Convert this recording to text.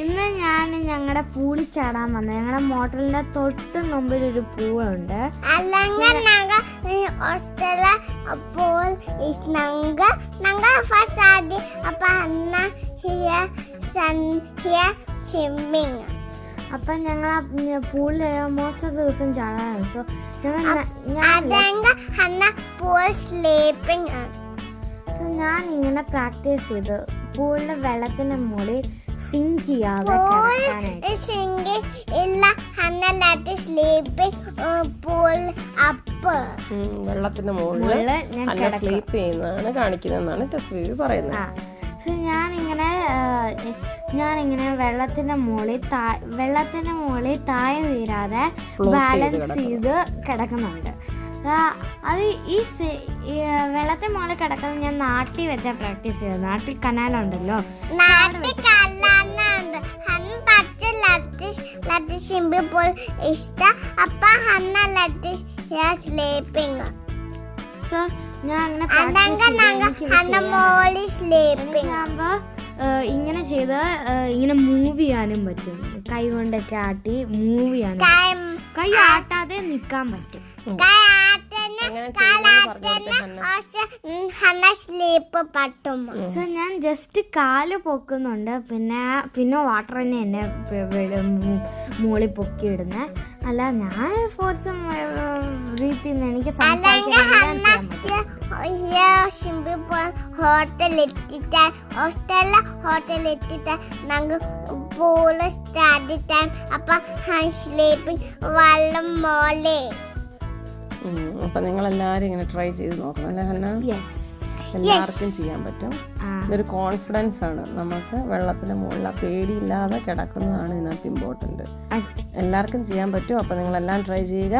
ഇന്ന് ഞാൻ ഞങ്ങളുടെ പൂളിൽ ചാടാൻ വന്നത്. ഞങ്ങളുടെ മോട്ടലിന്റെ തൊട്ട് മുമ്പിൽ ഒരു പൂളുണ്ട്. അപ്പൊ ഞങ്ങൾ പൂളിൽ മോസ്റ്റ് ഓഫ് ദിവസം ചാടാനാണ്. സോ ഞാൻ ഇങ്ങനെ പ്രാക്ടീസ് ചെയ്ത് പൂളിന്റെ വെള്ളത്തിന്റെ മുകളിൽ സിങ്ക് ചെയ്യാതെ വെള്ളത്തിന്റെ മുകളിൽ സ്ലീപ്പ് ചെയ്യുന്നതാണ് കാണിക്കുന്നതെന്നാണ് തസ്വീർ പറയുന്നത്. സോ ഞാനിങ്ങനെ വെള്ളത്തിന്റെ മുകളിൽ താഴെ വീഴാതെ ബാലൻസ് ചെയ്ത് കിടക്കുന്നുണ്ട്. അത് ഈ വെള്ളത്തിന് മുകളിൽ കിടക്കുന്നത് ഞാൻ നാട്ടിൽ വെച്ചാൽ പ്രാക്ടീസ് ചെയ്തത്. നാട്ടിൽ കനാലുണ്ടല്ലോ, സോ ഞാൻ ഇങ്ങനെ ചെയ്ത് ഇങ്ങനെ മൂവ് ചെയ്യാനും പറ്റും. കൈ കൊണ്ടൊക്കെ ആട്ടി മൂവ് ചെയ്യാനും, കൈ ആട്ടാതെ നിക്കാൻ പറ്റും. സോ ഞാൻ ജസ്റ്റ് കാല് പൊക്കുന്നുണ്ട്, പിന്നെ വാട്ടർ തന്നെ എന്നെ മുകളിൽ പൊക്കി ഇടുന്നത്. അല്ല, ഞാൻ ഫോർസ് രീതിയിൽ നിന്ന് എനിക്ക് ഹോട്ടലെത്തിട്ട് ഞങ്ങൾ പൂള് സ്റ്റാർട്ട് ടൈം. അപ്പൊ വെള്ളം മോളെ. അപ്പൊ നിങ്ങൾ എല്ലാരും ഇങ്ങനെ ട്രൈ ചെയ്ത് നോക്കണം അല്ലേ ഹന്ന? എല്ലാവർക്കും ചെയ്യാൻ പറ്റും. ഇതൊരു കോൺഫിഡൻസ് ആണ്. നമുക്ക് വെള്ളത്തിന്റെ മുകളിൽ പേടിയില്ലാതെ കിടക്കുന്നതാണ് ഇതിനകത്ത് ഇമ്പോർട്ടന്റ്. എല്ലാവർക്കും ചെയ്യാൻ പറ്റും. അപ്പൊ നിങ്ങൾ എല്ലാം ട്രൈ ചെയ്യുക.